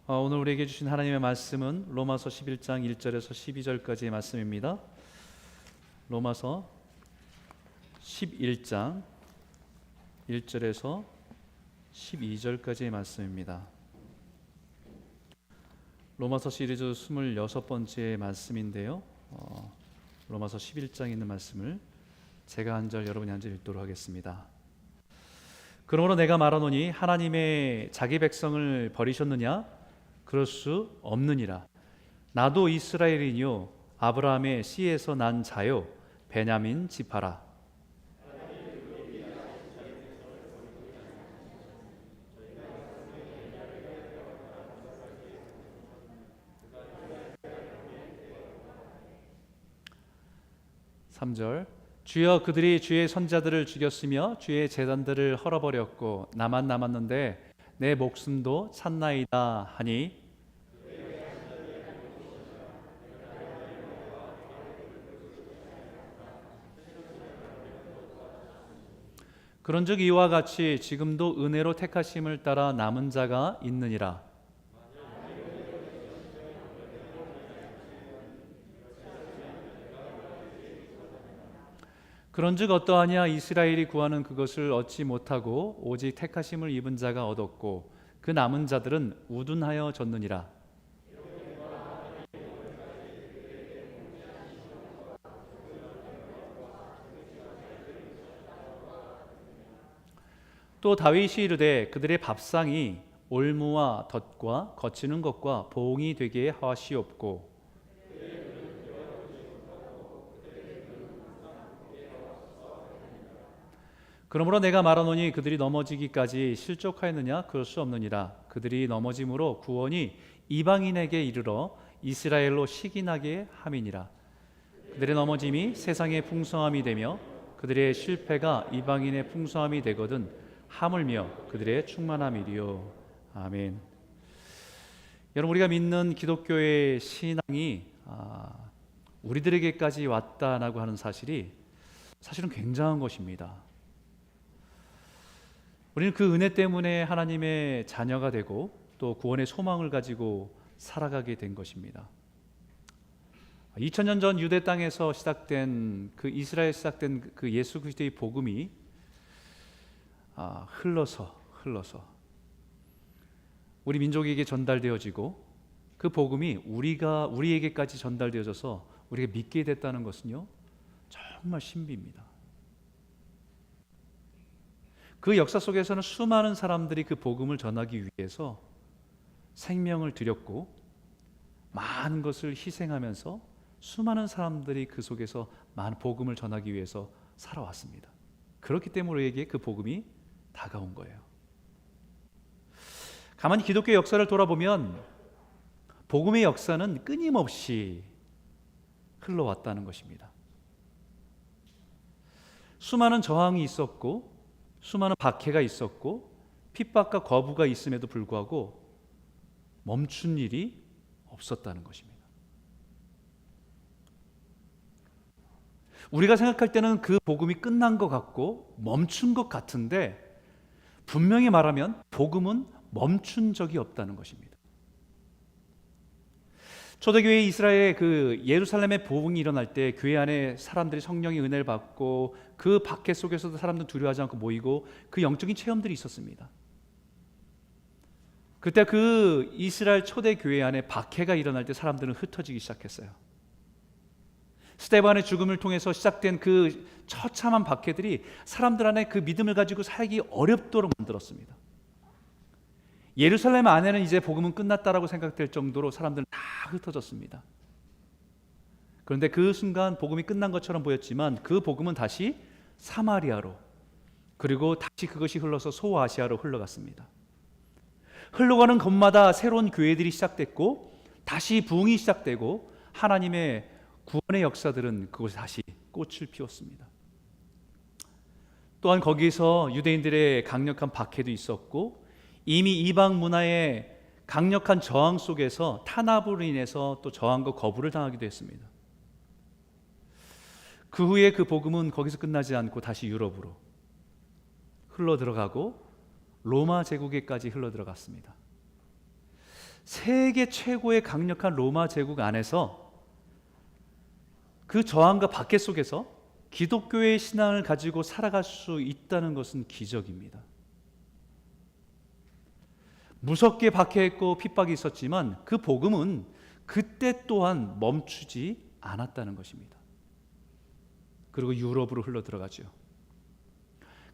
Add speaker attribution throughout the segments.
Speaker 1: 오늘 우리에게 주신 하나님의 말씀은 로마서 11장 1절에서 12절까지의 말씀입니다. 로마서 11장 1절에서 12절까지의 말씀입니다. 로마서 시리즈 26번째 말씀인데요. 로마서 11장에 있는 말씀을 제가 한 절 여러분이 한 절 읽도록 하겠습니다. 그러므로 내가 말하노니 하나님의 자기 백성을 버리셨느냐? 그럴 수 없느니라. 나도 이스라엘이요 아브라함의 씨에서 난 자요 베냐민 지파라. 3절 주여 그들이 주의 선자들을 죽였으며 주의 제단들을 헐어버렸고 나만 남았는데 내 목숨도 찼나이다 하니 그런즉 이와 같이 지금도 은혜로 택하심을 따라 남은 자가 있느니라. 그런즉 어떠하냐 이스라엘이 구하는 그것을 얻지 못하고 오직 택하심을 입은 자가 얻었고 그 남은 자들은 우둔하여 졌느니라. 또 다윗이 이르되 그들의 밥상이 올무와 덫과 거치는 것과 보응이 되게 하시옵고 그러므로 내가 말하노니 그들이 넘어지기까지 실족하였느냐 그럴 수 없느니라. 그들이 넘어짐으로 구원이 이방인에게 이르러 이스라엘로 시기나게 함이니라. 그들의 넘어짐이 세상의 풍성함이 되며 그들의 실패가 이방인의 풍성함이 되거든 하물며 그들의 충만함이리요. 아멘. 여러분 우리가 믿는 기독교의 신앙이 우리들에게까지 왔다라고 하는 사실이 사실은 굉장한 것입니다. 우리는 그 은혜 때문에 하나님의 자녀가 되고 또 구원의 소망을 가지고 살아가게 된 것입니다. 2000년 전 유대 땅에서 시작된 그 이스라엘 시작된 그 예수 그리스도의 복음이 흘러서 우리 민족에게 전달되어지고 그 복음이 우리에게까지 전달되어져서 우리가 믿게 됐다는 것은요 정말 신비입니다. 그 역사 속에서는 수많은 사람들이 그 복음을 전하기 위해서 생명을 들였고 많은 것을 희생하면서 수많은 사람들이 그 속에서 많은 복음을 전하기 위해서 살아왔습니다. 그렇기 때문에 우리에게 그 복음이 다가온 거예요. 가만히 기독교의 역사를 돌아보면 복음의 역사는 끊임없이 흘러왔다는 것입니다. 수많은 저항이 있었고 수많은 박해가 있었고 핍박과 거부가 있음에도 불구하고 멈춘 일이 없었다는 것입니다. 우리가 생각할 때는 그 복음이 끝난 것 같고 멈춘 것 같은데 분명히 말하면 복음은 멈춘 적이 없다는 것입니다. 초대교회 이스라엘의 그 예루살렘의 부흥이 일어날 때 교회 안에 사람들이 성령의 은혜를 받고 그 박해 속에서도 사람들은 두려워하지 않고 모이고 그 영적인 체험들이 있었습니다. 그때 그 이스라엘 초대교회 안에 박해가 일어날 때 사람들은 흩어지기 시작했어요. 스데반의 죽음을 통해서 시작된 그 처참한 박해들이 사람들 안에 그 믿음을 가지고 살기 어렵도록 만들었습니다. 예루살렘 안에는 이제 복음은 끝났다라고 생각될 정도로 사람들은 다 흩어졌습니다. 그런데 그 순간 복음이 끝난 것처럼 보였지만 그 복음은 다시 사마리아로 그리고 다시 그것이 흘러서 소아시아로 흘러갔습니다. 흘러가는 곳마다 새로운 교회들이 시작됐고 다시 부흥이 시작되고 하나님의 구원의 역사들은 그곳에 다시 꽃을 피웠습니다. 또한 거기서 유대인들의 강력한 박해도 있었고 이미 이방 문화의 강력한 저항 속에서 탄압으로 인해서 또 저항과 거부를 당하기도 했습니다. 그 후에 그 복음은 거기서 끝나지 않고 다시 유럽으로 흘러 들어가고 로마 제국에까지 흘러 들어갔습니다. 세계 최고의 강력한 로마 제국 안에서 그 저항과 박해 속에서 기독교의 신앙을 가지고 살아갈 수 있다는 것은 기적입니다. 무섭게 박해했고 핍박이 있었지만 그 복음은 그때 또한 멈추지 않았다는 것입니다. 그리고 유럽으로 흘러 들어가죠.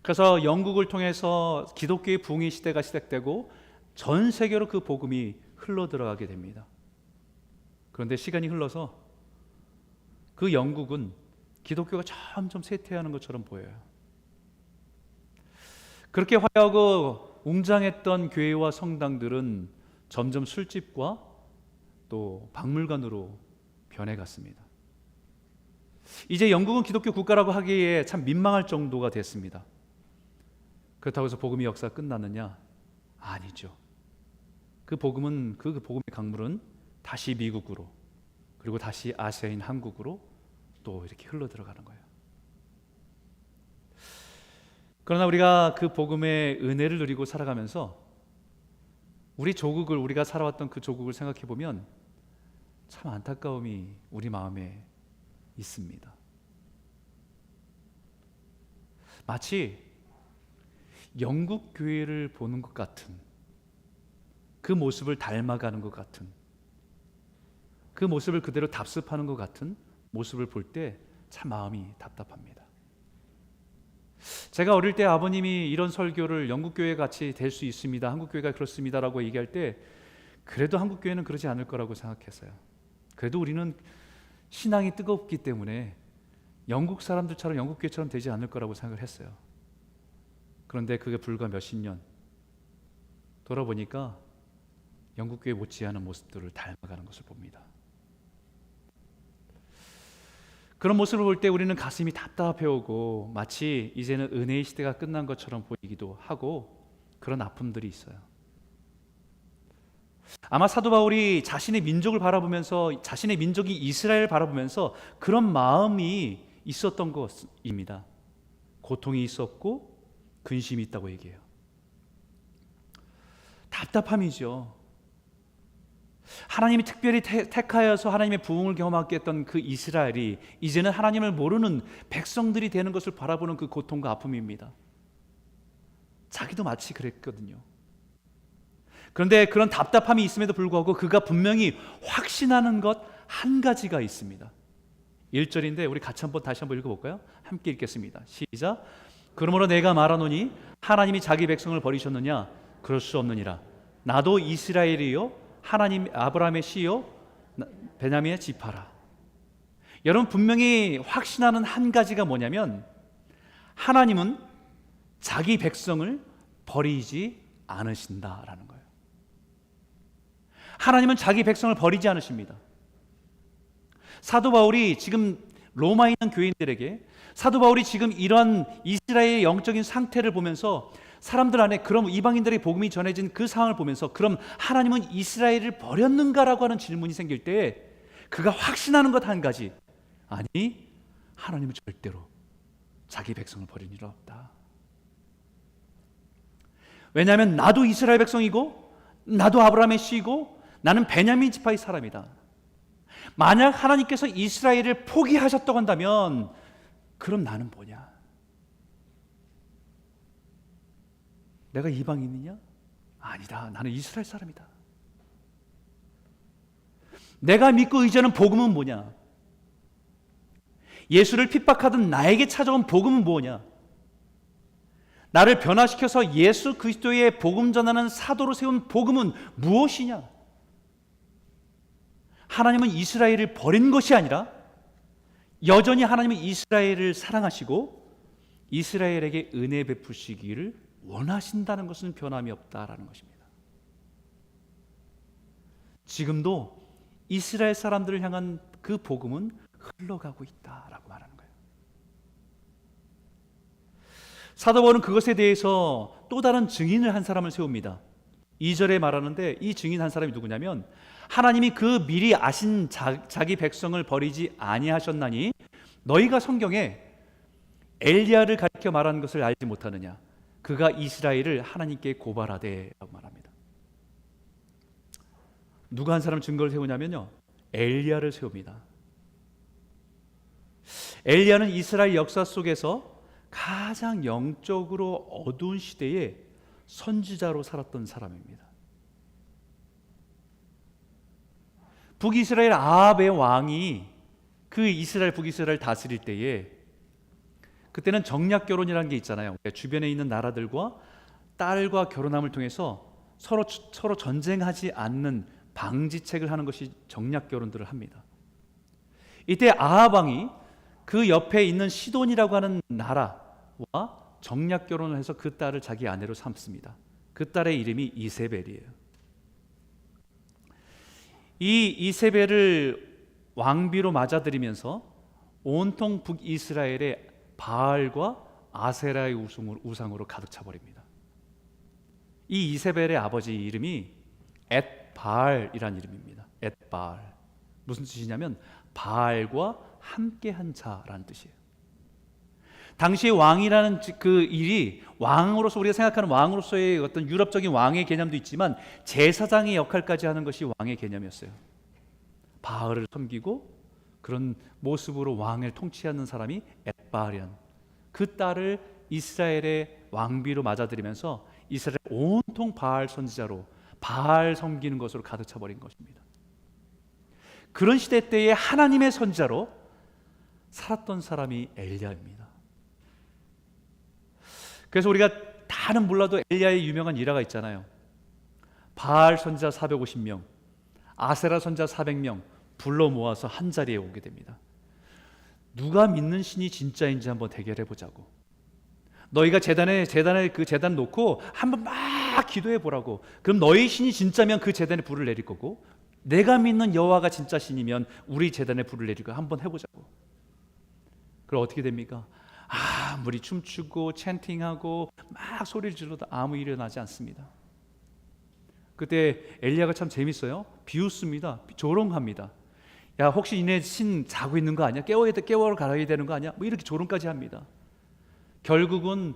Speaker 1: 그래서 영국을 통해서 기독교의 부흥의 시대가 시작되고 전 세계로 그 복음이 흘러 들어가게 됩니다. 그런데 시간이 흘러서 그 영국은 기독교가 점점 쇠퇴하는 것처럼 보여요. 그렇게 화려하고 웅장했던 교회와 성당들은 점점 술집과 또 박물관으로 변해갔습니다. 이제 영국은 기독교 국가라고 하기에 참 민망할 정도가 됐습니다. 그렇다고 해서 복음의 역사가 끝났느냐? 아니죠. 그 복음의 강물은 다시 미국으로, 그리고 다시 아시아인 한국으로 또 이렇게 흘러 들어가는 거예요. 그러나 우리가 그 복음의 은혜를 누리고 살아가면서 우리가 살아왔던 그 조국을 생각해 보면 참 안타까움이 우리 마음에 있습니다. 마치 영국 교회를 보는 것 같은, 그 모습을 닮아가는 것 같은, 그 모습을 그대로 답습하는 것 같은 모습을 볼 때 참 마음이 답답합니다. 제가 어릴 때 아버님이 이런 설교를 영국교회 같이 될 수 있습니다, 한국교회가 그렇습니다라고 얘기할 때 그래도 한국교회는 그러지 않을 거라고 생각했어요. 그래도 우리는 신앙이 뜨겁기 때문에 영국 사람들처럼 영국교회처럼 되지 않을 거라고 생각을 했어요. 그런데 그게 불과 몇십 년 돌아보니까 영국교회 못지않은 모습들을 닮아가는 것을 봅니다. 그런 모습을 볼 때 우리는 가슴이 답답해오고 마치 이제는 은혜의 시대가 끝난 것처럼 보이기도 하고 그런 아픔들이 있어요. 아마 사도 바울이 자신의 민족을 바라보면서, 자신의 민족이 이스라엘을 바라보면서 그런 마음이 있었던 것입니다. 고통이 있었고 근심이 있다고 얘기해요. 답답함이죠. 하나님이 특별히 택하여서 하나님의 부흥을 경험하게 했던 그 이스라엘이 이제는 하나님을 모르는 백성들이 되는 것을 바라보는 그 고통과 아픔입니다. 자기도 마치 그랬거든요. 그런데 그런 답답함이 있음에도 불구하고 그가 분명히 확신하는 것 한 가지가 있습니다. 1절인데 우리 같이 다시 한번 읽어볼까요? 함께 읽겠습니다. 시작. 그러므로 내가 말하노니 하나님이 자기 백성을 버리셨느냐? 그럴 수 없느니라. 나도 이스라엘이요 하나님 아브라함의 씨요 베냐민의 지파라. 여러분 분명히 확신하는 한 가지가 뭐냐면 하나님은 자기 백성을 버리지 않으신다라는 거예요. 하나님은 자기 백성을 버리지 않으십니다. 사도 바울이 지금 로마에 있는 교인들에게, 사도 바울이 지금 이런 이스라엘의 영적인 상태를 보면서 사람들 안에, 그럼 이방인들의 복음이 전해진 그 상황을 보면서 그럼 하나님은 이스라엘을 버렸는가라고 하는 질문이 생길 때 그가 확신하는 것 한 가지, 아니 하나님은 절대로 자기 백성을 버린 일 없다. 왜냐하면 나도 이스라엘 백성이고 나도 아브라함의 씨이고 나는 베냐민 지파의 사람이다. 만약 하나님께서 이스라엘을 포기하셨다고 한다면 그럼 나는 뭐냐? 내가 이방인이냐? 아니다. 나는 이스라엘 사람이다. 내가 믿고 의지하는 복음은 뭐냐? 예수를 핍박하던 나에게 찾아온 복음은 뭐냐? 나를 변화시켜서 예수 그리스도의 복음 전하는 사도로 세운 복음은 무엇이냐? 하나님은 이스라엘을 버린 것이 아니라 여전히 하나님은 이스라엘을 사랑하시고 이스라엘에게 은혜 베푸시기를 원하신다는 것은 변함이 없다라는 것입니다. 지금도 이스라엘 사람들을 향한 그 복음은 흘러가고 있다라고 말하는 거예요. 사도 바울은 그것에 대해서 또 다른 증인을 한 사람을 세웁니다. 2절에 말하는데 이 증인 한 사람이 누구냐면 하나님이 그 미리 아신 자기 백성을 버리지 아니하셨나니 너희가 성경에 엘리야를 가리켜 말하는 것을 알지 못하느냐? 그가 이스라엘을 하나님께 고발하되 라고 말합니다. 누가 한 사람 증거를 세우냐면요, 엘리야를 세웁니다. 엘리야는 이스라엘 역사 속에서 가장 영적으로 어두운 시대에 선지자로 살았던 사람입니다. 북이스라엘 아합의 왕이 그 이스라엘 북이스라엘 다스릴 때에, 그때는 정략 결혼이라는 게 있잖아요. 주변에 있는 나라들과 딸과 결혼함을 통해서 서로 전쟁하지 않는 방지책을 하는 것이 정략 결혼들을 합니다. 이때 아합 왕이 그 옆에 있는 시돈이라고 하는 나라와 정략 결혼을 해서 그 딸을 자기 아내로 삼습니다. 그 딸의 이름이 이세벨이에요. 이 이세벨을 왕비로 맞아들이면서 온통 북이스라엘의 바알과 아세라의 우상으로 가득 차버립니다. 이 이세벨의 아버지 이름이 앳바알이란 이름입니다. 앳바알. 무슨 뜻이냐면 바알과 함께한 자라는 뜻이에요. 당시의 왕이라는 그 일이, 왕으로서 우리가 생각하는 왕으로서의 어떤 유럽적인 왕의 개념도 있지만 제사장의 역할까지 하는 것이 왕의 개념이었어요. 바알을 섬기고 그런 모습으로 왕을 통치하는 사람이 앳바알이란, 그 딸을 이스라엘의 왕비로 맞아들이면서 이스라엘 온통 바알 선지자로, 바알 섬기는 것으로 가득 차버린 것입니다. 그런 시대 때에 하나님의 선지자로 살았던 사람이 엘리야입니다. 그래서 우리가 다는 몰라도 엘리야의 유명한 일화가 있잖아요. 바알 선지자 450명, 아세라 선지자 400명 불러 모아서 한 자리에 오게 됩니다. 누가 믿는 신이 진짜인지 한번 대결해 보자고. 너희가 재단에 그 재단 놓고 한번 막 기도해 보라고. 그럼 너희 신이 진짜면 그 재단에 불을 내릴 거고, 내가 믿는 여호와가 진짜 신이면 우리 재단에 불을 내리고 한번 해보자고. 그럼 어떻게 됩니까? 아무리 춤추고 찬팅하고 막 소리를 질러도 아무 일이 일어나지 않습니다. 그때 엘리야가 참 재밌어요. 비웃습니다. 조롱합니다. 야, 혹시 이네 신 자고 있는 거 아니야? 깨워러 가야 되는 거 아니야? 뭐 이렇게 조롱까지 합니다. 결국은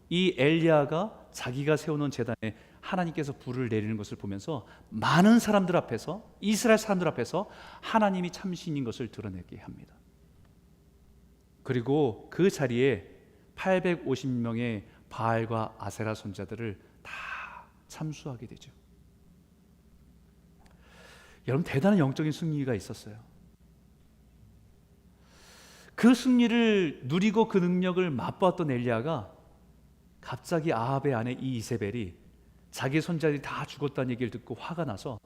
Speaker 1: 이 엘리야가 자기가 세워놓은 제단에 하나님께서 불을 내리는 것을 보면서 많은 사람들 앞에서, 이스라엘 사람들 앞에서 하나님이 참신인 것을 드러내게 합니다. 그리고 그 자리에 850명의 바알과 아세라 선지자들을 다 참수하게 되죠. 여러분, 대단한 영적인 승리가 있었어요. 그 승리를 누리고 그 능력을 맛보았던 엘리야가 갑자기 아합의 아내 이 이세벨이 자기 손자들이 다 죽었다는 얘기를 듣고 화가 나서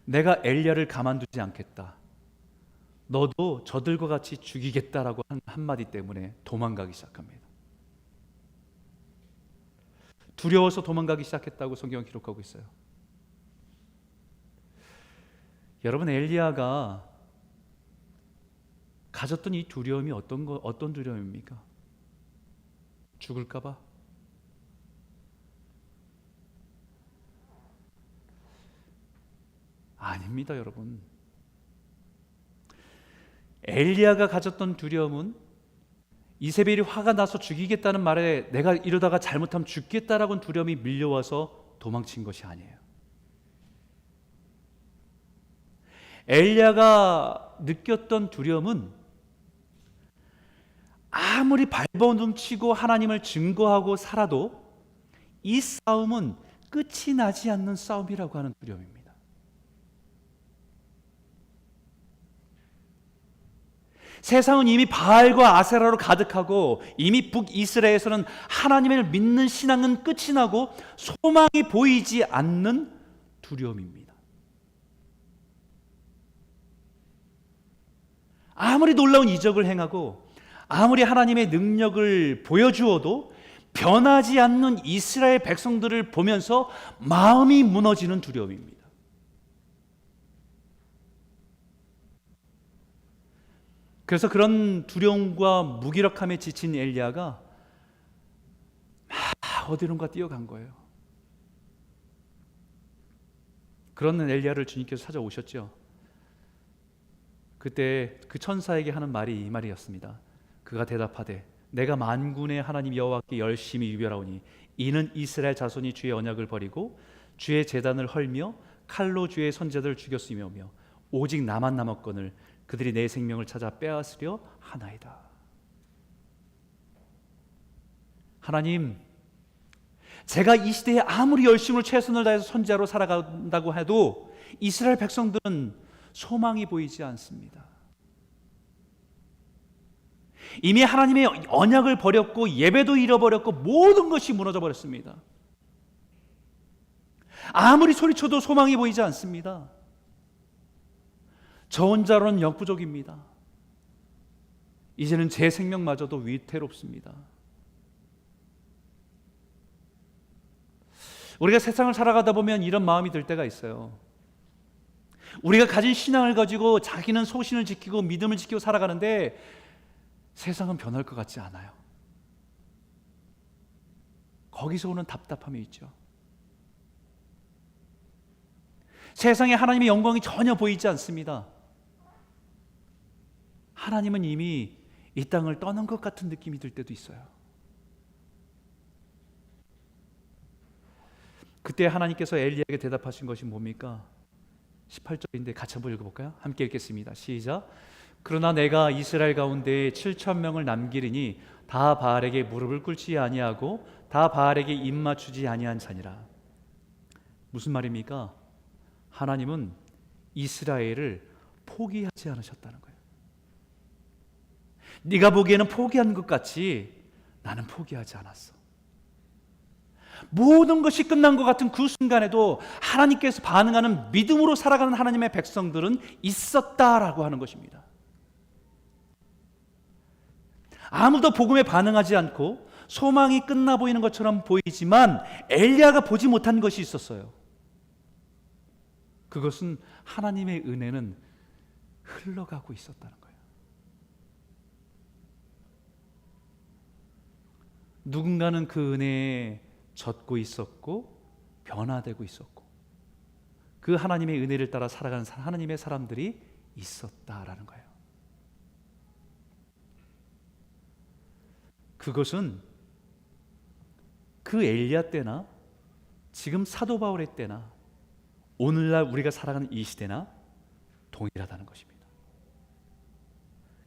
Speaker 1: 내가 엘리야를 가만두지 않겠다, 너도 저들과 같이 죽이겠다라고 한 한마디 때문에 도망가기 시작합니다. 두려워서 도망가기 시작했다고 성경은 기록하고 있어요. 여러분, 엘리야가 가졌던 이 두려움이 어떤 두려움입니까? 죽을까 봐? 아닙니다, 여러분. 엘리야가 가졌던 두려움은 이세벨이 화가 나서 죽이겠다는 말에 내가 이러다가 잘못하면 죽겠다라는 두려움이 밀려와서 도망친 것이 아니에요. 엘리야가 느꼈던 두려움은 아무리 발버둥치고 하나님을 증거하고 살아도 이 싸움은 끝이 나지 않는 싸움이라고 하는 두려움입니다. 세상은 이미 바알과 아세라로 가득하고 이미 북이스라엘에서는 하나님을 믿는 신앙은 끝이 나고 소망이 보이지 않는 두려움입니다. 아무리 놀라운 이적을 행하고 아무리 하나님의 능력을 보여주어도 변하지 않는 이스라엘 백성들을 보면서 마음이 무너지는 두려움입니다. 그래서 그런 두려움과 무기력함에 지친 엘리야가 막 어디론가 뛰어간 거예요. 그런 엘리야를 주님께서 찾아오셨죠. 그때 그 천사에게 하는 말이 이 말이었습니다. 그가 대답하되 내가 만군의 하나님 여호와께 열심히 유별하오니 이는 이스라엘 자손이 주의 언약을 버리고 주의 제단을 헐며 칼로 주의 선자들을 죽였으며 오직 나만 남았거늘 그들이 내 생명을 찾아 빼앗으려 하나이다. 하나님, 제가 이 시대에 아무리 열심을 최선을 다해서 선지자로 살아간다고 해도 이스라엘 백성들은 소망이 보이지 않습니다. 이미 하나님의 언약을 버렸고 예배도 잃어버렸고 모든 것이 무너져 버렸습니다. 아무리 소리쳐도 소망이 보이지 않습니다. 저 혼자로는 역부족입니다. 이제는 제 생명마저도 위태롭습니다. 우리가 세상을 살아가다 보면 이런 마음이 들 때가 있어요. 우리가 가진 신앙을 가지고 자기는 소신을 지키고 믿음을 지키고 살아가는데 세상은 변할 것 같지 않아요. 거기서 오는 답답함이 있죠. 세상에 하나님의 영광이 전혀 보이지 않습니다. 하나님은 이미 이 땅을 떠난 것 같은 느낌이 들 때도 있어요. 그때 하나님께서 엘리야에게 대답하신 것이 뭡니까? 18절인데 같이 한번 읽어볼까요? 함께 읽겠습니다. 시작. 그러나 내가 이스라엘 가운데 7,000명을 남기리니 다 바알에게 무릎을 꿇지 아니하고 다 바알에게 입 맞추지 아니한 자니라. 무슨 말입니까? 하나님은 이스라엘을 포기하지 않으셨다는 거예요. 네가 보기에는 포기한 것 같이 나는 포기하지 않았어. 모든 것이 끝난 것 같은 그 순간에도 하나님께서 반응하는 믿음으로 살아가는 하나님의 백성들은 있었다라고 하는 것입니다. 아무도 복음에 반응하지 않고 소망이 끝나 보이는 것처럼 보이지만 엘리야가 보지 못한 것이 있었어요. 그것은 하나님의 은혜는 흘러가고 있었다는 거예요. 누군가는 그 은혜에 젖고 있었고 변화되고 있었고 그 하나님의 은혜를 따라 살아가는 하나님의 사람들이 있었다라는 거예요. 그것은 그 엘리야 때나 지금 사도 바울의 때나 오늘날 우리가 살아가는 이 시대나 동일하다는 것입니다.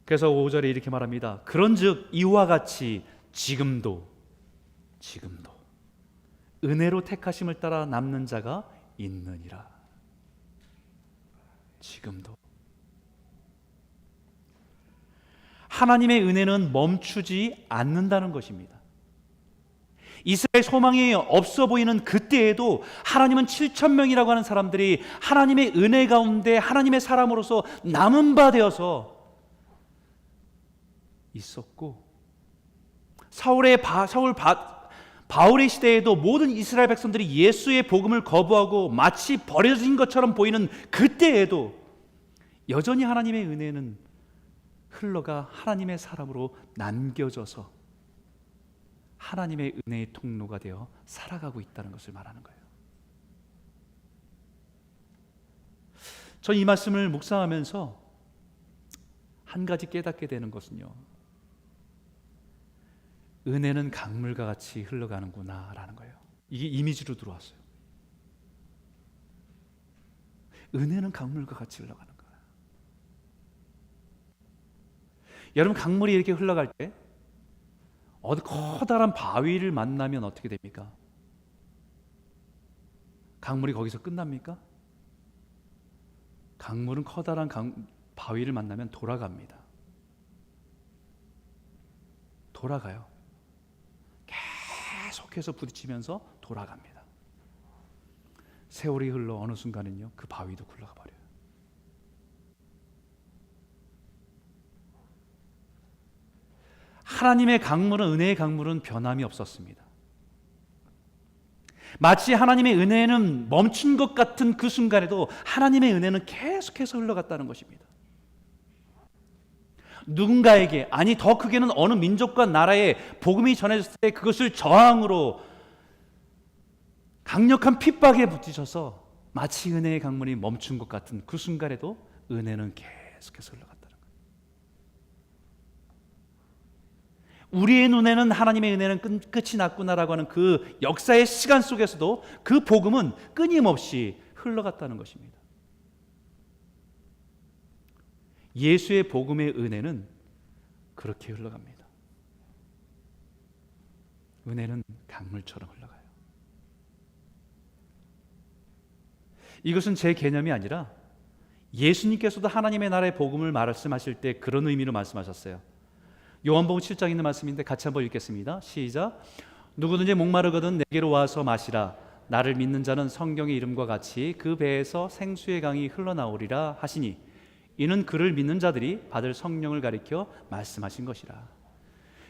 Speaker 1: 그래서 5절에 이렇게 말합니다. 그런즉 이와 같이 지금도 은혜로 택하심을 따라 남는 자가 있느니라. 지금도 하나님의 은혜는 멈추지 않는다는 것입니다. 이스라엘 소망이 없어 보이는 그때에도 하나님은 7,000명이라고 하는 사람들이 하나님의 은혜 가운데 하나님의 사람으로서 남은 바 되어서 있었고 바울의 시대에도 모든 이스라엘 백성들이 예수의 복음을 거부하고 마치 버려진 것처럼 보이는 그때에도 여전히 하나님의 은혜는 흘러가 하나님의 사람으로 남겨져서 하나님의 은혜의 통로가 되어 살아가고 있다는 것을 말하는 거예요. 전 이 말씀을 묵상하면서 한 가지 깨닫게 되는 것은요, 은혜는 강물과 같이 흘러가는구나 라는 거예요. 이게 이미지로 들어왔어요. 은혜는 강물과 같이 흘러가는 거예요. 여러분, 강물이 이렇게 흘러갈 때 어디 커다란 바위를 만나면 어떻게 됩니까? 강물이 거기서 끝납니까? 강물은 커다란 바위를 만나면 돌아갑니다. 돌아가요. 계속해서 부딪히면서 돌아갑니다. 세월이 흘러 어느 순간은요, 그 바위도 굴러가 버려요. 하나님의 강물은, 은혜의 강물은 변함이 없었습니다. 마치 하나님의 은혜는 멈춘 것 같은 그 순간에도 하나님의 은혜는 계속해서 흘러갔다는 것입니다. 누군가에게, 아니 더 크게는 어느 민족과 나라에 복음이 전해졌을 때 그것을 저항으로 강력한 핍박에 부딪혀서 마치 은혜의 강물이 멈춘 것 같은 그 순간에도 은혜는 계속해서 흘러갔다는 거예요. 우리의 눈에는 하나님의 은혜는 끝이 났구나라고 하는 그 역사의 시간 속에서도 그 복음은 끊임없이 흘러갔다는 것입니다. 예수의 복음의 은혜는 그렇게 흘러갑니다. 은혜는 강물처럼 흘러가요. 이것은 제 개념이 아니라 예수님께서도 하나님의 나라의 복음을 말씀하실 때 그런 의미로 말씀하셨어요. 요한복음 7장에 있는 말씀인데 같이 한번 읽겠습니다. 시작. 누구든지 목마르거든 내게로 와서 마시라. 나를 믿는 자는 성경의 이름과 같이 그 배에서 생수의 강이 흘러나오리라 하시니 이는 그를 믿는 자들이 받을 성령을 가리켜 말씀하신 것이라.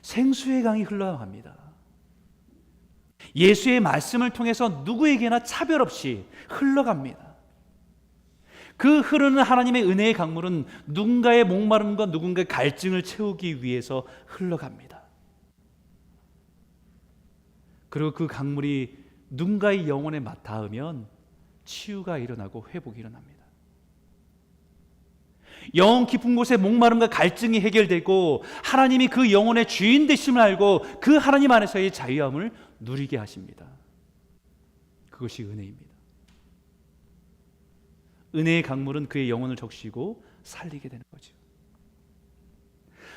Speaker 1: 생수의 강이 흘러갑니다. 예수의 말씀을 통해서 누구에게나 차별 없이 흘러갑니다. 그 흐르는 하나님의 은혜의 강물은 누군가의 목마름과 누군가의 갈증을 채우기 위해서 흘러갑니다. 그리고 그 강물이 누군가의 영혼에 닿으면 치유가 일어나고 회복이 일어납니다. 영혼 깊은 곳에 목마름과 갈증이 해결되고 하나님이 그 영혼의 주인 되심을 알고 그 하나님 안에서의 자유함을 누리게 하십니다. 그것이 은혜입니다. 은혜의 강물은 그의 영혼을 적시고 살리게 되는 거죠.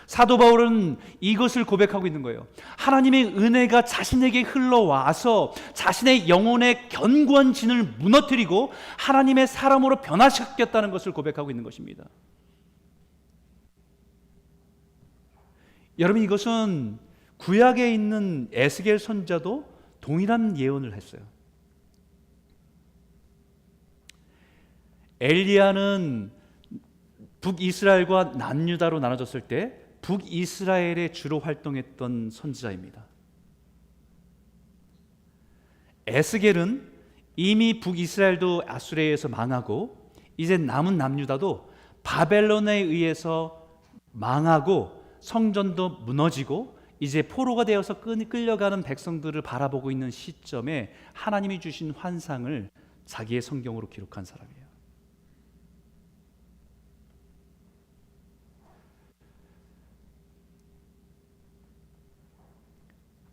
Speaker 1: 사도 바울은 이것을 고백하고 있는 거예요. 하나님의 은혜가 자신에게 흘러와서 자신의 영혼의 견고한 진을 무너뜨리고 하나님의 사람으로 변화시켰다는 것을 고백하고 있는 것입니다. 여러분, 이것은 구약에 있는 에스겔 선지자도 동일한 예언을 했어요. 엘리야는 북이스라엘과 남유다로 나눠졌을 때 북이스라엘에 주로 활동했던 선지자입니다. 에스겔은 이미 북이스라엘도 아수르에 의해서 망하고 이제 남은 남유다도 바벨론에 의해서 망하고 성전도 무너지고 이제 포로가 되어서 끌려가는 백성들을 바라보고 있는 시점에 하나님이 주신 환상을 자기의 성경으로 기록한 사람이에요.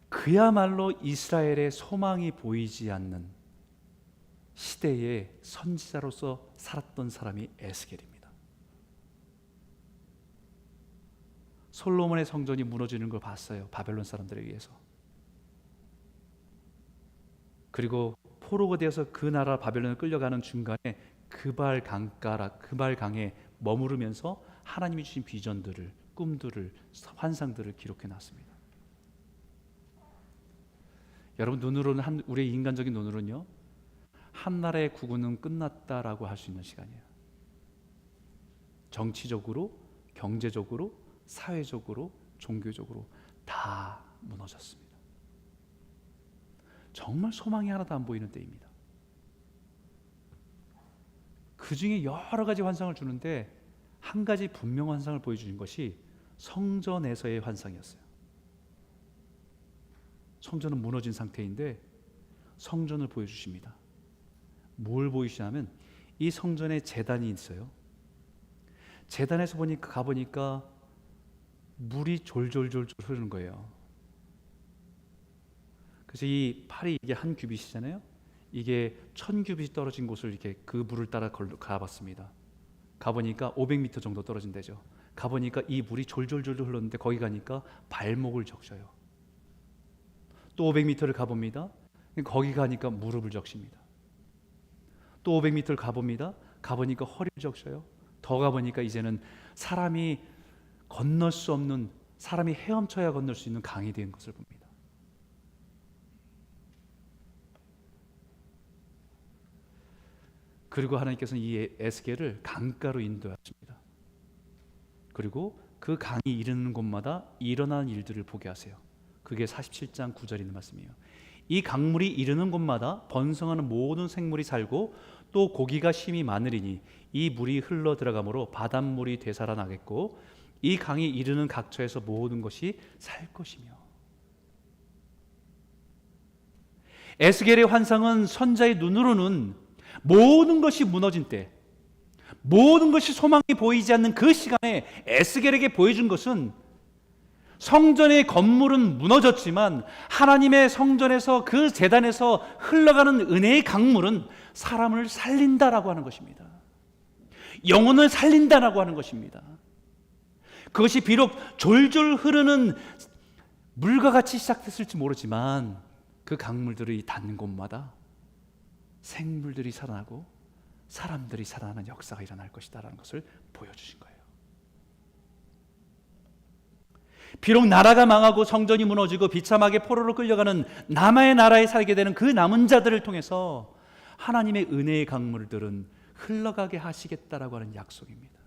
Speaker 1: 그야말로 이스라엘의 소망이 보이지 않는 시대의 선지자로서 살았던 사람이 에스겔입니다. 솔로몬의 성전이 무너지는 걸 봤어요. 바벨론 사람들에 의해서. 그리고 포로가 되어서 그 나라 바벨론을 끌려가는 중간에 그발 강에 머무르면서 하나님이 주신 비전들을, 꿈들을, 환상들을 기록해 놨습니다. 여러분, 눈으로는 우리의 인간적인 눈으로는요, 한 나라의 구군은 끝났다라고 할 수 있는 시간이에요. 정치적으로, 경제적으로, 사회적으로, 종교적으로 다 무너졌습니다. 정말 소망이 하나도 안 보이는 때입니다. 그 중에 여러 가지 환상을 주는데 한 가지 분명한 환상을 보여주신 것이 성전에서의 환상이었어요. 성전은 무너진 상태인데 성전을 보여주십니다. 뭘 보이시냐면 이 성전에 제단이 있어요. 제단에서 가보니까 물이 졸졸졸 흐르는 거예요. 그래서 이 팔이 이게 한 규빗이잖아요. 이게 1000규빗이 떨어진 곳을 이렇게 그 물을 따라 가봤습니다. 가보니까 500m 정도 떨어진 데죠. 가보니까 이 물이 졸졸졸 흘렀는데 거기 가니까 발목을 적셔요. 또 500m를 가봅니다. 거기 가니까 무릎을 적십니다. 또 500m를 가봅니다. 가보니까 허리를 적셔요. 더 가보니까 이제는 사람이 건널 수 없는, 사람이 헤엄쳐야 건널 수 있는 강이 된 것을 봅니다. 그리고 하나님께서는 이 에스겔을 강가로 인도하십니다. 그리고 그 강이 이르는 곳마다 일어나는 일들을 보게 하세요. 그게 47장 9절에 있는 말씀이에요. 이 강물이 이르는 곳마다 번성하는 모든 생물이 살고 또 고기가 심히 많으리니 이 물이 흘러 들어가므로 바닷물이 되살아나겠고 이 강이 이르는 각처에서 모든 것이 살 것이며. 에스겔의 환상은 선자의 눈으로는 모든 것이 무너진 때, 모든 것이 소망이 보이지 않는 그 시간에 에스겔에게 보여준 것은 성전의 건물은 무너졌지만 하나님의 성전에서 그 제단에서 흘러가는 은혜의 강물은 사람을 살린다라고 하는 것입니다. 영혼을 살린다라고 하는 것입니다. 그것이 비록 졸졸 흐르는 물과 같이 시작됐을지 모르지만 그 강물들이 닿는 곳마다 생물들이 살아나고 사람들이 살아나는 역사가 일어날 것이다라는 것을 보여주신 거예요. 비록 나라가 망하고 성전이 무너지고 비참하게 포로로 끌려가는 남의 나라에 살게 되는 그 남은 자들을 통해서 하나님의 은혜의 강물들은 흘러가게 하시겠다라고 하는 약속입니다.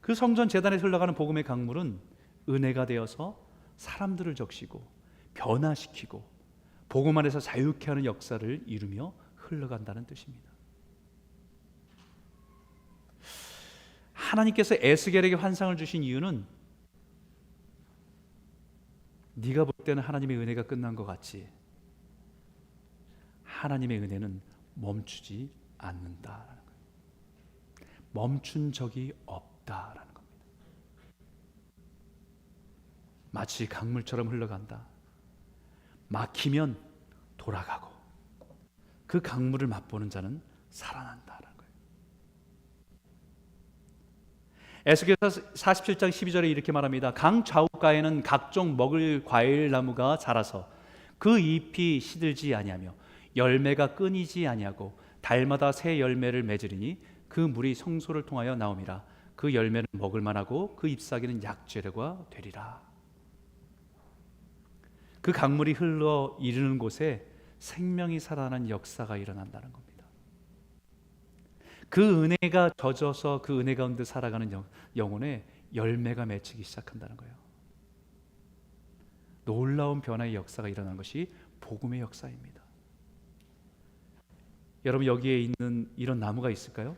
Speaker 1: 그 성전 제단에 흘러가는 복음의 강물은 은혜가 되어서 사람들을 적시고 변화시키고 복음 안에서 자유케 하는 역사를 이루며 흘러간다는 뜻입니다. 하나님께서 에스겔에게 환상을 주신 이유는 네가 볼 때는 하나님의 은혜가 끝난 것 같지, 하나님의 은혜는 멈추지 않는다라는 거예요. 멈춘 적이 없다라는 겁니다. 마치 강물처럼 흘러간다. 막히면 돌아가고 그 강물을 맛보는 자는 살아난다라는 거예요. 에스겔서 47장 12절에 이렇게 말합니다. 강 좌우가에는 각종 먹을 과일 나무가 자라서 그 잎이 시들지 아니하며 열매가 끊이지 아니하고 달마다 새 열매를 맺으리니 그 물이 성소를 통하여 나옴이라. 그 열매는 먹을 만하고 그 잎사귀는 약재료가 되리라. 그 강물이 흘러 이르는 곳에 생명이 살아나는 역사가 일어난다는 겁니다. 그 은혜가 젖어서 그 은혜 가운데 살아가는 영혼에 열매가 맺히기 시작한다는 거예요. 놀라운 변화의 역사가 일어난 것이 복음의 역사입니다. 여러분, 여기에 있는 이런 나무가 있을까요?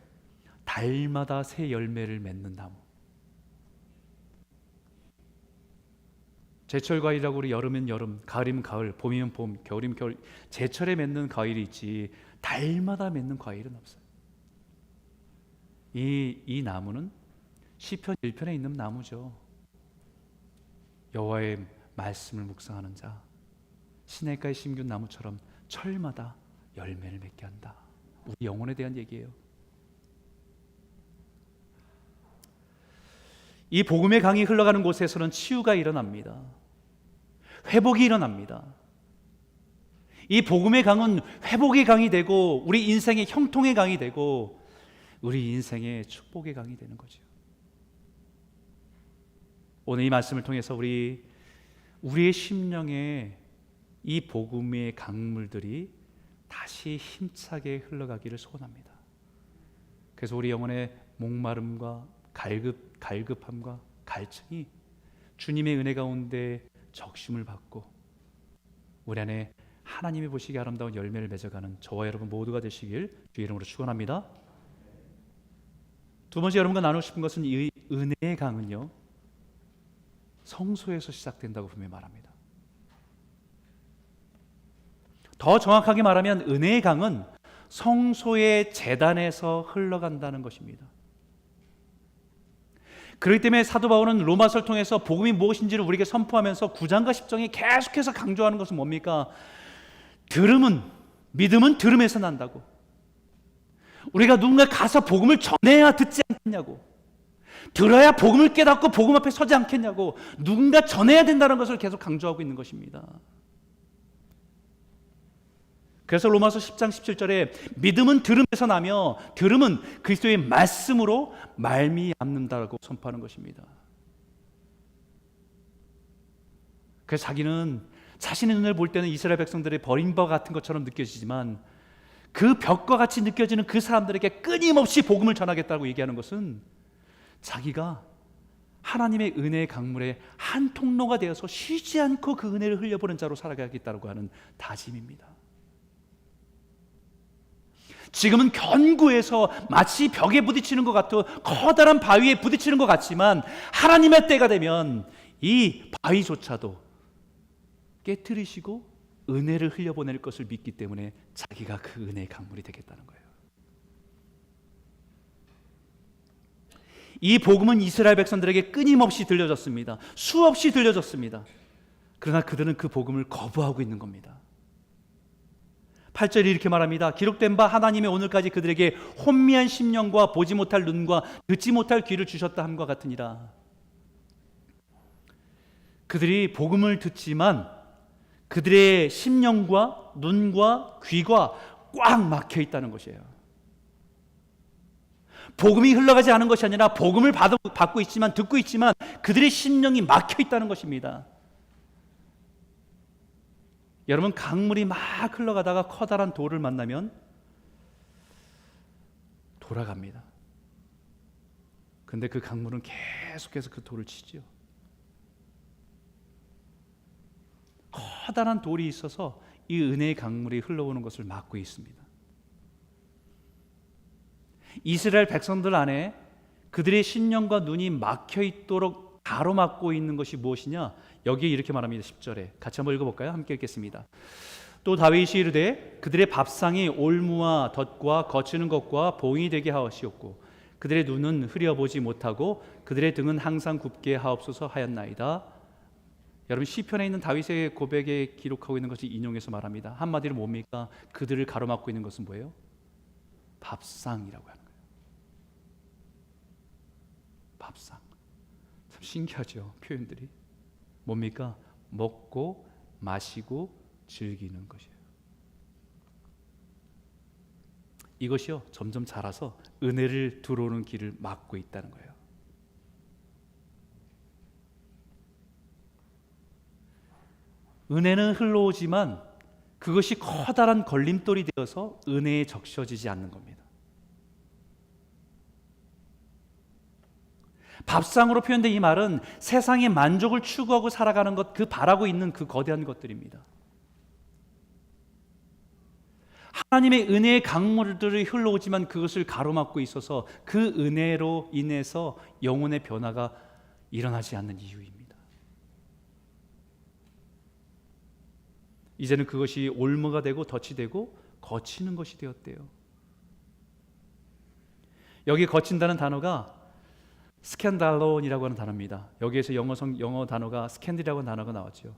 Speaker 1: 달마다 새 열매를 맺는 나무. 제철 과일이라고 우리 여름이면 여름, 가을이면 가을, 봄이면 봄, 겨울이면 겨울, 제철에 맺는 과일이 있지 달마다 맺는 과일은 없어요. 이 나무는 시편 1편에 있는 나무죠. 여호와의 말씀을 묵상하는 자, 시냇가에 심긴 나무처럼 철마다 열매를 맺게 한다. 우리 영혼에 대한 얘기예요. 이 복음의 강이 흘러가는 곳에서는 치유가 일어납니다. 회복이 일어납니다. 이 복음의 강은 회복의 강이 되고 우리 인생의 형통의 강이 되고 우리 인생의 축복의 강이 되는 거죠. 오늘 이 말씀을 통해서 우리의 심령에 이 복음의 강물들이 다시 힘차게 흘러가기를 소원합니다. 그래서 우리 영혼의 목마름과 갈급함과 갈증이 주님의 은혜 가운데 적심을 받고 우리 안에 하나님이 보시기에 아름다운 열매를 맺어가는 저와 여러분 모두가 되시길 주의 이름으로 축원합니다. 두 번째 여러분과 나누고 싶은 것은 이 은혜의 강은요, 성소에서 시작된다고 분명히 말합니다. 더 정확하게 말하면 은혜의 강은 성소의 제단에서 흘러간다는 것입니다. 그렇기 때문에 사도 바울은 로마서를 통해서 복음이 무엇인지를 우리에게 선포하면서 9장과 10장에 계속해서 강조하는 것은 뭡니까? 믿음은 들음에서 난다고. 우리가 누군가 가서 복음을 전해야 듣지 않겠냐고, 들어야 복음을 깨닫고 복음 앞에 서지 않겠냐고, 누군가 전해야 된다는 것을 계속 강조하고 있는 것입니다. 그래서 로마서 10장 17절에 믿음은 들음에서 나며 들음은 그리스도의 말씀으로 말미암는다라고 선포하는 것입니다. 그래서 자기는 자신의 눈을 볼 때는 이스라엘 백성들의 버림바 같은 것처럼 느껴지지만 그 벽과 같이 느껴지는 그 사람들에게 끊임없이 복음을 전하겠다고 얘기하는 것은 자기가 하나님의 은혜의 강물의 한 통로가 되어서 쉬지 않고 그 은혜를 흘려보는 자로 살아가겠다고 하는 다짐입니다. 지금은 견고해서 마치 벽에 부딪히는 것 같고 커다란 바위에 부딪히는 것 같지만 하나님의 때가 되면 이 바위조차도 깨트리시고 은혜를 흘려보낼 것을 믿기 때문에 자기가 그 은혜의 강물이 되겠다는 거예요. 이 복음은 이스라엘 백성들에게 끊임없이 들려졌습니다. 수없이 들려졌습니다. 그러나 그들은 그 복음을 거부하고 있는 겁니다. 8절이 이렇게 말합니다. 기록된 바 하나님이 오늘까지 그들에게 혼미한 심령과 보지 못할 눈과 듣지 못할 귀를 주셨다 함과 같으니라. 그들이 복음을 듣지만 그들의 심령과 눈과 귀가 꽉 막혀 있다는 것이에요. 복음이 흘러가지 않은 것이 아니라 복음을 받고 있지만 듣고 있지만 그들의 심령이 막혀 있다는 것입니다. 여러분, 강물이 막 흘러가다가 커다란 돌을 만나면 돌아갑니다. 그런데 그 강물은 계속해서 그 돌을 치죠. 커다란 돌이 있어서 이 은혜의 강물이 흘러오는 것을 막고 있습니다. 이스라엘 백성들 안에 그들의 심령과 눈이 막혀 있도록 가로막고 있는 것이 무엇이냐? 여기에 이렇게 말합니다. 10절에 같이 한번 읽어볼까요? 함께 읽겠습니다. 또 다윗이 이르되 그들의 밥상이 올무와 덫과 거치는 것과 봉이 되게 하옵시옵고 그들의 눈은 흐려보지 못하고 그들의 등은 항상 굽게 하옵소서 하였나이다. 여러분, 시편에 있는 다윗의 고백에 기록하고 있는 것을 인용해서 말합니다. 한마디로 뭡니까? 그들을 가로막고 있는 것은 뭐예요? 밥상이라고 하는 거예요. 밥상. 참 신기하죠, 표현들이. 뭡니까? 먹고 마시고 즐기는 것이에요. 이것이요, 점점 자라서 은혜를 들어오는 길을 막고 있다는 거예요. 은혜는 흘러오지만 그것이 커다란 걸림돌이 되어서 은혜에 적셔지지 않는 겁니다. 밥상으로 표현된 이 말은 세상의 만족을 추구하고 살아가는 것, 그 바라고 있는 그 거대한 것들입니다. 하나님의 은혜의 강물들이 흘러오지만 그것을 가로막고 있어서 그 은혜로 인해서 영혼의 변화가 일어나지 않는 이유입니다. 이제는 그것이 올무가 되고 덫이 되고 거치는 것이 되었대요. 여기 거친다는 단어가 스캔달론이라고 하는 단어입니다. 여기에서 영어 단어가 스캔들이라고 하는 단어가 나왔죠.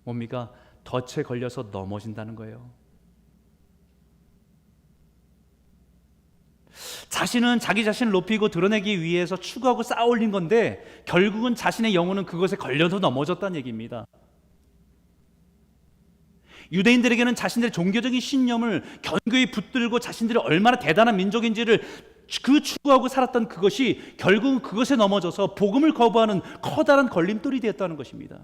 Speaker 1: 뭡니까? 덫에 걸려서 넘어진다는 거예요. 자신은 자기 자신을 높이고 드러내기 위해서 추구하고 쌓아 올린 건데 결국은 자신의 영혼은 그것에 걸려서 넘어졌다는 얘기입니다. 유대인들에게는 자신들의 종교적인 신념을 견고히 붙들고 자신들이 얼마나 대단한 민족인지를 그 추구하고 살았던 그것이 결국은 그것에 넘어져서 복음을 거부하는 커다란 걸림돌이 되었다는 것입니다.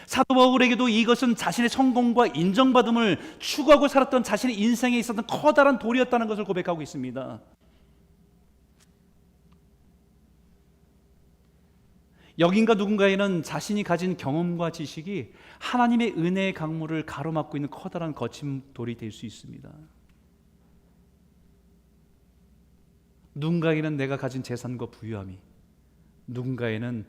Speaker 1: 사도 바울에게도 이것은 자신의 성공과 인정받음을 추구하고 살았던 자신의 인생에 있었던 커다란 돌이었다는 것을 고백하고 있습니다. 여긴가 누군가에는 자신이 가진 경험과 지식이 하나님의 은혜의 강물을 가로막고 있는 커다란 거친 돌이 될 수 있습니다. 누군가에는 내가 가진 재산과 부유함이, 누군가에는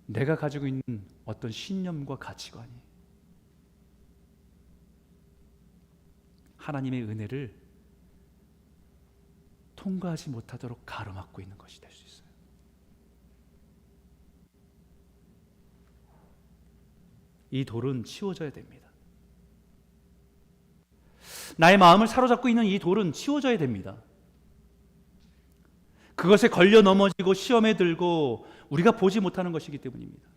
Speaker 1: 내가 가지고 있는 어떤 신념과 가치관이 하나님의 은혜를 통과하지 못하도록 가로막고 있는 것이 될 수 있어요. 이 돌은 치워져야 됩니다. 나의 마음을 사로잡고 있는 이 돌은 치워져야 됩니다. 그것에 걸려 넘어지고 시험에 들고 우리가 보지 못하는 것이기 때문입니다.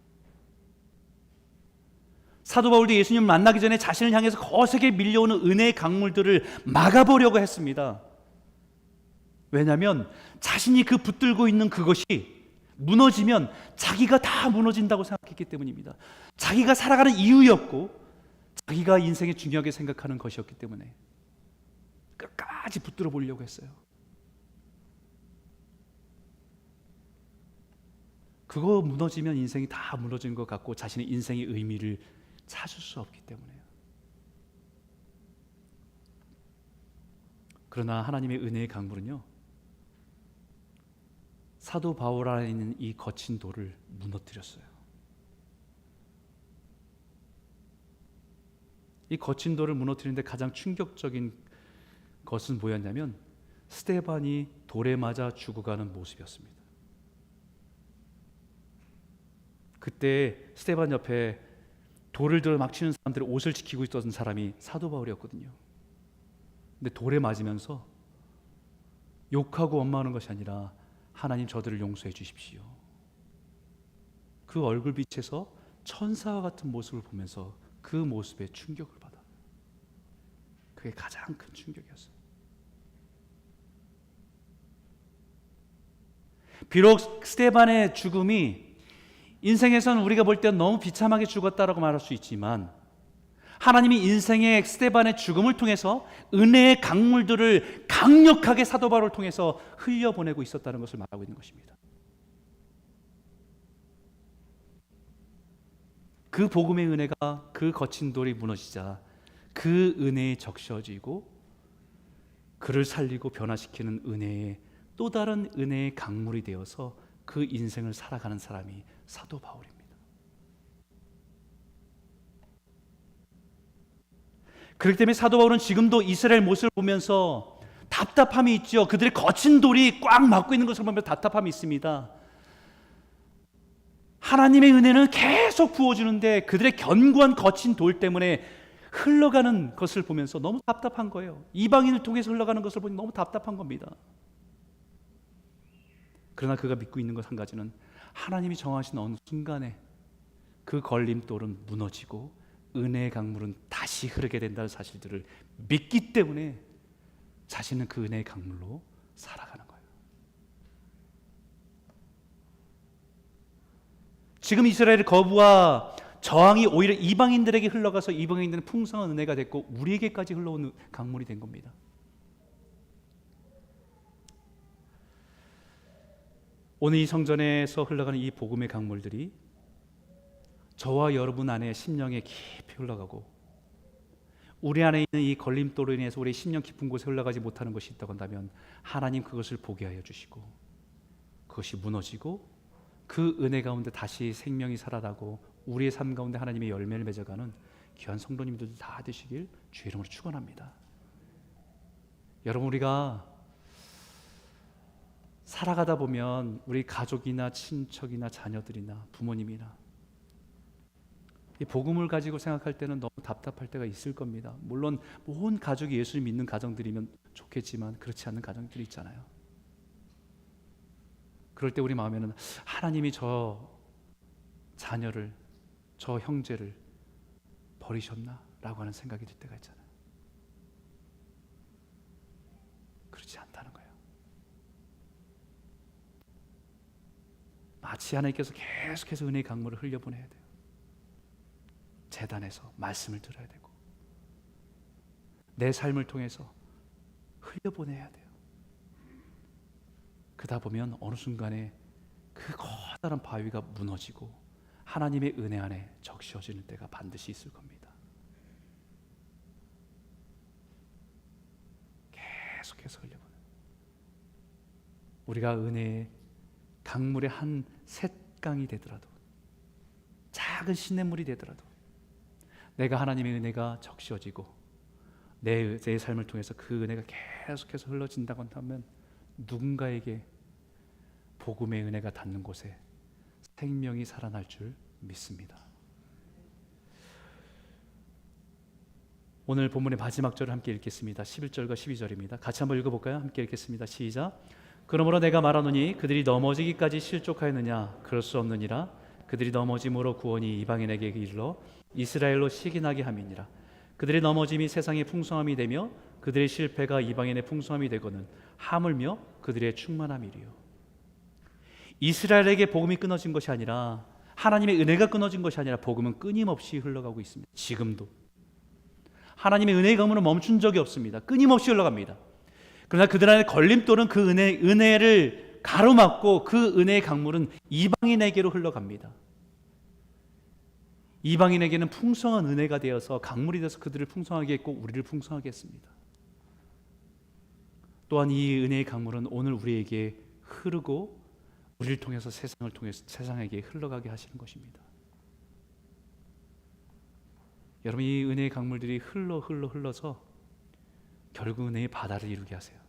Speaker 1: 사도 바울도 예수님을 만나기 전에 자신을 향해서 거세게 밀려오는 은혜의 강물들을 막아보려고 했습니다. 왜냐하면 자신이 그 붙들고 있는 그것이 무너지면 자기가 다 무너진다고 생각했기 때문입니다. 자기가 살아가는 이유였고 자기가 인생에 중요하게 생각하는 것이었기 때문에 끝까지 붙들어 보려고 했어요. 그거 무너지면 인생이 다 무너진 것 같고 자신의 인생의 의미를 찾을 수 없기 때문에요. 그러나 하나님의 은혜의 강물은요, 사도 바울 안에 있는 이 거친 돌을 무너뜨렸어요. 이 거친 돌을 무너뜨리는데 가장 충격적인 그것은 뭐였냐면 스데반이 돌에 맞아 죽어가는 모습이었습니다. 그때 스데반 옆에 돌을 들어 막 치는 사람들의 옷을 지키고 있었던 사람이 사도 바울이었거든요. 근데 돌에 맞으면서 욕하고 원망하는 것이 아니라 하나님 저들을 용서해 주십시오. 그 얼굴빛에서 천사와 같은 모습을 보면서 그 모습에 충격을 받아. 그게 가장 큰 충격이었어요. 비록 스데반의 죽음이 인생에서는 우리가 볼 때 너무 비참하게 죽었다라고 말할 수 있지만 하나님이 인생의 스데반의 죽음을 통해서 은혜의 강물들을 강력하게 사도 바울을 통해서 흘려보내고 있었다는 것을 말하고 있는 것입니다. 그 복음의 은혜가 그 거친 돌이 무너지자 그 은혜에 적셔지고 그를 살리고 변화시키는 은혜의 또 다른 은혜의 강물이 되어서 그 인생을 살아가는 사람이 사도 바울입니다. 그렇기 때문에 사도 바울은 지금도 이스라엘 모습을 보면서 답답함이 있죠. 그들의 거친 돌이 꽉 막고 있는 것을 보면 답답함이 있습니다. 하나님의 은혜는 계속 부어주는데 그들의 견고한 거친 돌 때문에 흘러가는 것을 보면서 너무 답답한 거예요. 이방인을 통해서 흘러가는 것을 보니 너무 답답한 겁니다. 그러나 그가 믿고 있는 것 한 가지는 하나님이 정하신 어느 순간에 그 걸림돌은 무너지고 은혜의 강물은 다시 흐르게 된다는 사실들을 믿기 때문에 자신은 그 은혜의 강물로 살아가는 거예요. 지금 이스라엘의 거부와 저항이 오히려 이방인들에게 흘러가서 이방인들은 풍성한 은혜가 됐고 우리에게까지 흘러오는 강물이 된 겁니다. 오늘 이 성전에서 흘러가는 이 복음의 강물들이 저와 여러분 안에 심령에 깊이 흘러가고 우리 안에 있는 이 걸림돌로 인해서 우리의 심령 깊은 곳에 흘러가지 못하는 것이 있다고 한다면 하나님 그것을 보게 하여 주시고 그것이 무너지고 그 은혜 가운데 다시 생명이 살아나고 우리의 삶 가운데 하나님의 열매를 맺어가는 귀한 성도님들도 다 되시길 주의 이름으로 축원합니다. 여러분, 우리가 살아가다 보면 우리 가족이나 친척이나 자녀들이나 부모님이나 이 복음을 가지고 생각할 때는 너무 답답할 때가 있을 겁니다. 물론 온 가족이 예수를 믿는 가정들이면 좋겠지만 그렇지 않는 가정들이 있잖아요. 그럴 때 우리 마음에는 하나님이 저 자녀를, 저 형제를 버리셨나? 라고 하는 생각이 들 때가 있잖아요. 그렇지 않다는 거예요. 마치 하나님께서 계속해서 은혜의 강물을 흘려보내야 돼요. 제단에서 말씀을 들어야 되고 내 삶을 통해서 흘려보내야 돼요. 그러다 보면 어느 순간에 그 커다란 바위가 무너지고 하나님의 은혜 안에 적셔지는 때가 반드시 있을 겁니다. 계속해서 흘려보내요. 우리가 은혜의 강물의 한 셋강이 되더라도 작은 시냇물이 되더라도 내가 하나님의 은혜가 적셔지고 내 삶을 통해서 그 은혜가 계속해서 흘러진다고 한다면 누군가에게 복음의 은혜가 닿는 곳에 생명이 살아날 줄 믿습니다. 오늘 본문의 마지막 절을 함께 읽겠습니다. 11절과 12절입니다. 같이 한번 읽어볼까요? 함께 읽겠습니다. 시작. 그러므로 내가 말하노니 그들이 넘어지기까지 실족하였느냐? 그럴 수 없느니라. 그들이 넘어짐으로 구원이 이방인에게 이르러 이스라엘로 시기나게 함이니라. 그들의 넘어짐이 세상의 풍성함이 되며 그들의 실패가 이방인의 풍성함이 되거는 하물며 그들의 충만함이리요. 이스라엘에게 복음이 끊어진 것이 아니라 하나님의 은혜가 끊어진 것이 아니라 복음은 끊임없이 흘러가고 있습니다. 지금도 하나님의 은혜의 강물은 멈춘 적이 없습니다. 끊임없이 흘러갑니다. 그러나 그들 안에 걸림돌은 그 은혜를 가로막고 그 은혜의 강물은 이방인에게로 흘러갑니다. 이방인에게는 풍성한 은혜가 되어서 강물이 돼서 그들을 풍성하게 했고 우리를 풍성하게 했습니다. 또한 이 은혜의 강물은 오늘 우리에게 흐르고 우리를 통해서 세상을 통해서 세상에게 흘러가게 하시는 것입니다. 여러분, 이 은혜의 강물들이 흘러서 결국 은혜의 바다를 이루게 하세요.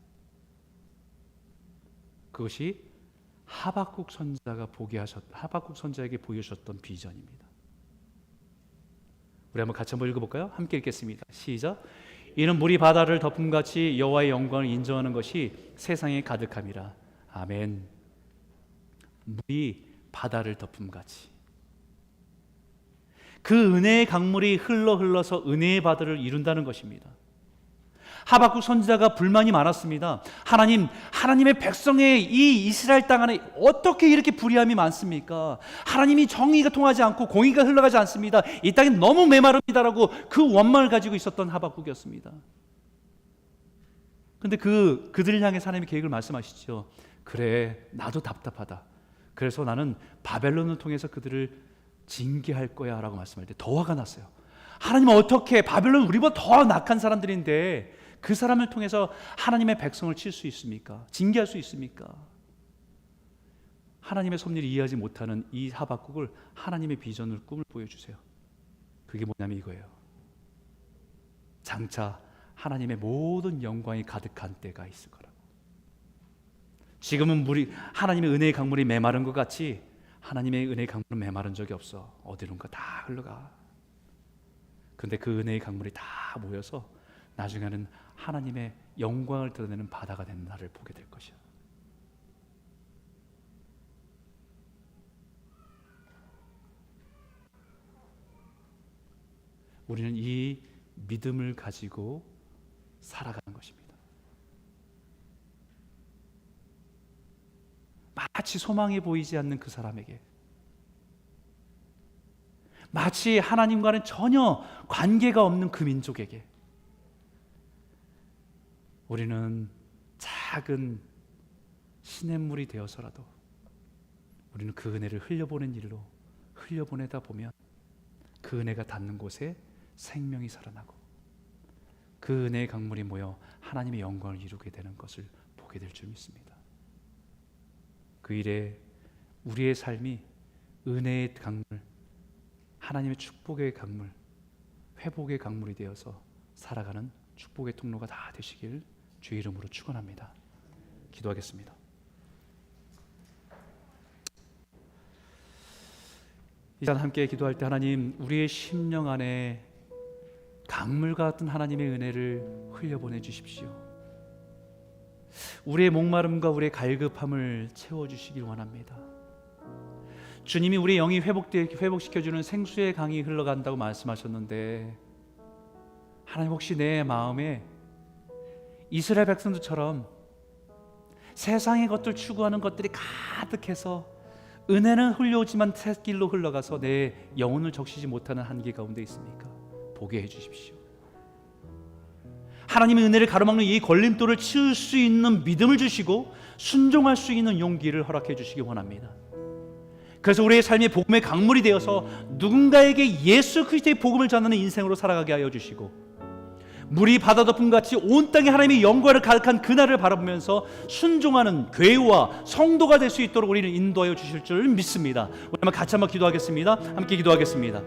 Speaker 1: 그것이 하박국 선자에게 보여주셨던 비전입니다. 우리 한번 같이 읽어볼까요? 함께 읽겠습니다. 시작. 이는 물이 바다를 덮음같이 여호와의 영광을 인정하는 것이 세상에 가득함이라. 아멘. 물이 바다를 덮음같이, 그 은혜의 강물이 흘러서 은혜의 바다를 이룬다는 것입니다. 하박국 선지자가 불만이 많았습니다. 하나님의 백성의 이 이스라엘 땅 안에 어떻게 이렇게 불의함이 많습니까? 하나님이 정의가 통하지 않고 공의가 흘러가지 않습니다. 이 땅이 너무 메마릅니다라고 그 원망을 가지고 있었던 하박국이었습니다. 그런데 그들을 향해 하나님의 계획을 말씀하시죠. 그래, 나도 답답하다. 그래서 나는 바벨론을 통해서 그들을 징계할 거야 라고 말씀할 때 더 화가 났어요. 하나님은 어떻게, 바벨론 우리보다 더 낙한 사람들인데 그 사람을 통해서 하나님의 백성을 칠 수 있습니까? 징계할 수 있습니까? 하나님의 섭리를 이해하지 못하는 이 하박국을 하나님의 비전을, 꿈을 보여주세요. 그게 뭐냐면 이거예요. 장차 하나님의 모든 영광이 가득한 때가 있을 거라고. 지금은 하나님의 은혜의 강물이 메마른 것 같이 하나님의 은혜의 강물은 메마른 적이 없어. 어디론가 다 흘러가. 근데 그 은혜의 강물이 다 모여서 나중에는 하나님의 영광을 드러내는 바다가 되는 날을 보게 될 것이야. 우리는 이 믿음을 가지고 살아가는 것입니다. 마치 소망이 보이지 않는 그 사람에게, 마치 하나님과는 전혀 관계가 없는 그 민족에게 우리는 작은 시냇물이 되어서라도 우리는 그 은혜를 흘려보낸 일로 흘려보내다 보면 그 은혜가 닿는 곳에 생명이 살아나고 그 은혜의 강물이 모여 하나님의 영광을 이루게 되는 것을 보게 될 줄 믿습니다. 그 일에 우리의 삶이 은혜의 강물, 하나님의 축복의 강물, 회복의 강물이 되어서 살아가는 축복의 통로가 다 되시길 주의 이름으로 축원합니다. 기도하겠습니다. 이 시간 함께 기도할 때 하나님, 우리의 심령 안에 강물 같은 하나님의 은혜를 흘려보내 주십시오. 우리의 목마름과 우리의 갈급함을 채워주시길 원합니다. 주님이 우리 영이 회복시켜주는 생수의 강이 흘러간다고 말씀하셨는데, 하나님 혹시 내 마음에 이스라엘 백성들처럼 세상의 것들 추구하는 것들이 가득해서 은혜는 흘려오지만 새길로 흘러가서 내 영혼을 적시지 못하는 한계 가운데 있습니까? 보게 해주십시오. 하나님의 은혜를 가로막는 이 걸림돌을 치울 수 있는 믿음을 주시고 순종할 수 있는 용기를 허락해 주시기 원합니다. 그래서 우리의 삶이 복음의 강물이 되어서 누군가에게 예수 그리스도의 복음을 전하는 인생으로 살아가게 하여 주시고, 물이 바다 덮음같이 온 땅에 하나님의 영광을 가득한 그날을 바라보면서 순종하는 교회와 성도가 될 수 있도록 우리를 인도하여 주실 줄 믿습니다. 우리 같이 한번 기도하겠습니다. 함께 기도하겠습니다.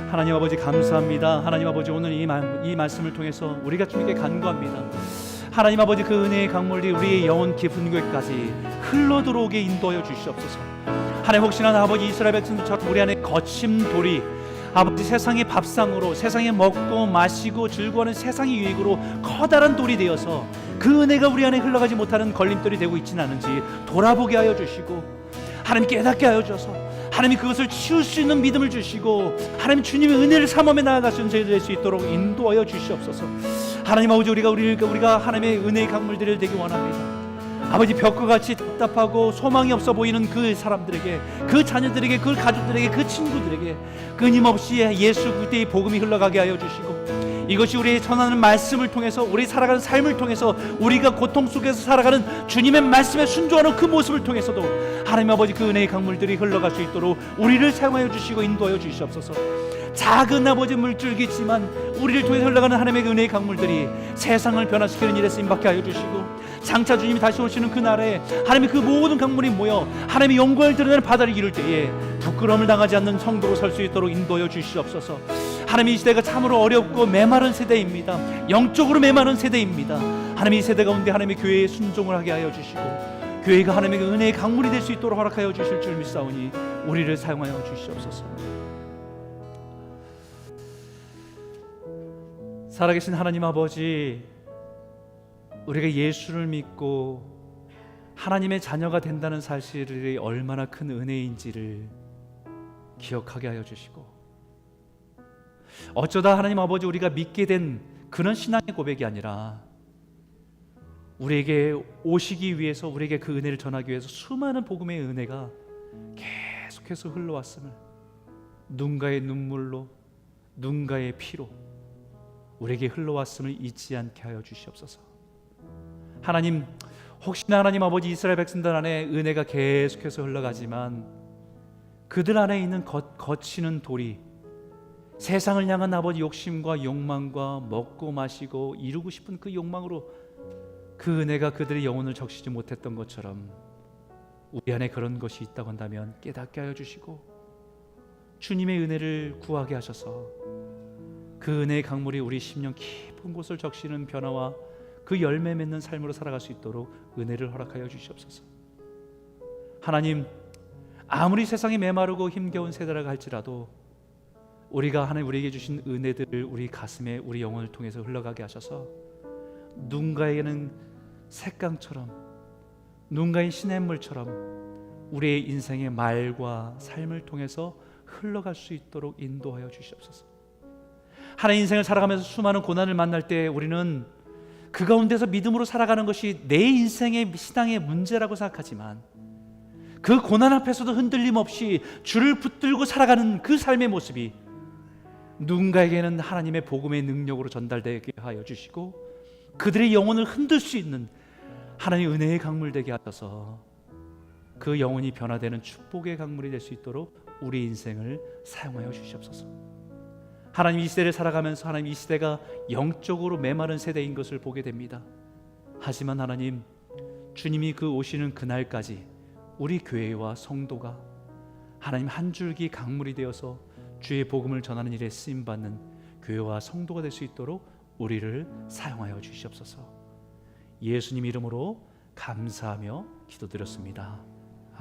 Speaker 1: 하나님 아버지 감사합니다. 하나님 아버지, 오늘 이 말씀을 통해서 우리가 주님께 간구합니다. 하나님 아버지, 그 은혜의 강물이 우리의 영혼 깊은 곳까지 흘러 들어오게 인도하여 주시옵소서. 하나님, 혹시나 아버지 이스라엘 백성들처럼 우리 안에 거친 돌이 아버지 세상의 밥상으로, 세상에 먹고 마시고 즐거워하는 세상의 유익으로 커다란 돌이 되어서 그 은혜가 우리 안에 흘러가지 못하는 걸림돌이 되고 있지는 않은지 돌아보게 하여 주시고, 하나님 깨닫게 하여 주셔서 하나님이 그것을 치울 수 있는 믿음을 주시고, 하나님 주님의 은혜를 삼엄에 나아가시는 저희들 될 수 있도록 인도하여 주시옵소서. 하나님 아버지, 우리가 하나님의 은혜의 강물들을 되기 원합니다. 아버지, 벽과 같이 답답하고 소망이 없어 보이는 그 사람들에게, 그 자녀들에게, 그 가족들에게, 그 친구들에게 끊임없이 예수 그리스도의 복음이 흘러가게 하여 주시고, 이것이 우리의 전하는 말씀을 통해서, 우리 살아가는 삶을 통해서, 우리가 고통 속에서 살아가는 주님의 말씀에 순종하는 그 모습을 통해서도 하나님 아버지, 그 은혜의 강물들이 흘러갈 수 있도록 우리를 사용하여 주시고 인도하여 주시옵소서. 작은 아버지 물줄기지만 우리를 통해서 흘러가는 하나님의 은혜의 강물들이 세상을 변화시키는 일에 쓰임받게 하여 주시고, 장차 주님이 다시 오시는 그날에 하나님의 그 모든 강물이 모여 하나님의 영광을 드러내는 바다를 이룰 때에 부끄러움을 당하지 않는 성도로 설 수 있도록 인도하여 주시옵소서. 하나님, 이 시대가 참으로 어렵고 메마른 세대입니다. 영적으로 메마른 세대입니다. 하나님, 이 세대 가운데 하나님의 교회에 순종을 하게 하여 주시고 교회가 하나님의 은혜의 강물이 될 수 있도록 허락하여 주실 줄 믿사오니 우리를 사용하여 주시옵소서. 살아계신 하나님 아버지, 우리가 예수를 믿고 하나님의 자녀가 된다는 사실이 얼마나 큰 은혜인지를 기억하게 하여 주시고, 어쩌다 하나님 아버지 우리가 믿게 된 그런 신앙의 고백이 아니라 우리에게 오시기 위해서, 우리에게 그 은혜를 전하기 위해서 수많은 복음의 은혜가 계속해서 흘러왔음을 누군가의 눈물로, 누군가의 피로 우리에게 흘러왔음을 잊지 않게 하여 주시옵소서. 하나님, 혹시나 하나님 아버지 이스라엘 백성들 안에 은혜가 계속해서 흘러가지만 그들 안에 있는 거치는 돌이 세상을 향한 아버지 욕심과 욕망과 먹고 마시고 이루고 싶은 그 욕망으로 그 은혜가 그들의 영혼을 적시지 못했던 것처럼 우리 안에 그런 것이 있다고 한다면 깨닫게 하여 주시고 주님의 은혜를 구하게 하셔서 그 은혜의 강물이 우리 심령 깊은 곳을 적시는 변화와 그 열매 맺는 삶으로 살아갈 수 있도록 은혜를 허락하여 주시옵소서. 하나님, 아무리 세상이 메마르고 힘겨운 세대라고 할지라도 우리가 하나님 우리에게 주신 은혜들을 우리 가슴에, 우리 영혼을 통해서 흘러가게 하셔서 누군가에게는 색강처럼, 누군가의 시냇물처럼 우리의 인생의 말과 삶을 통해서 흘러갈 수 있도록 인도하여 주시옵소서. 하나님, 인생을 살아가면서 수많은 고난을 만날 때 우리는 그 가운데서 믿음으로 살아가는 것이 내 인생의 신앙의 문제라고 생각하지만 그 고난 앞에서도 흔들림 없이 주를 붙들고 살아가는 그 삶의 모습이 누군가에게는 하나님의 복음의 능력으로 전달되게 하여 주시고 그들의 영혼을 흔들 수 있는 하나님의 은혜의 강물 되게 하셔서 그 영혼이 변화되는 축복의 강물이 될 수 있도록 우리 인생을 사용하여 주시옵소서. 하나님, 이 시대를 살아가면서 하나님, 이 시대가 영적으로 메마른 세대인 것을 보게 됩니다. 하지만 하나님, 주님이 그 오시는 그날까지 우리 교회와 성도가 하나님 한 줄기 강물이 되어서 주의 복음을 전하는 일에 쓰임받는 교회와 성도가 될 수 있도록 우리를 사용하여 주시옵소서. 예수님 이름으로 감사하며 기도드렸습니다.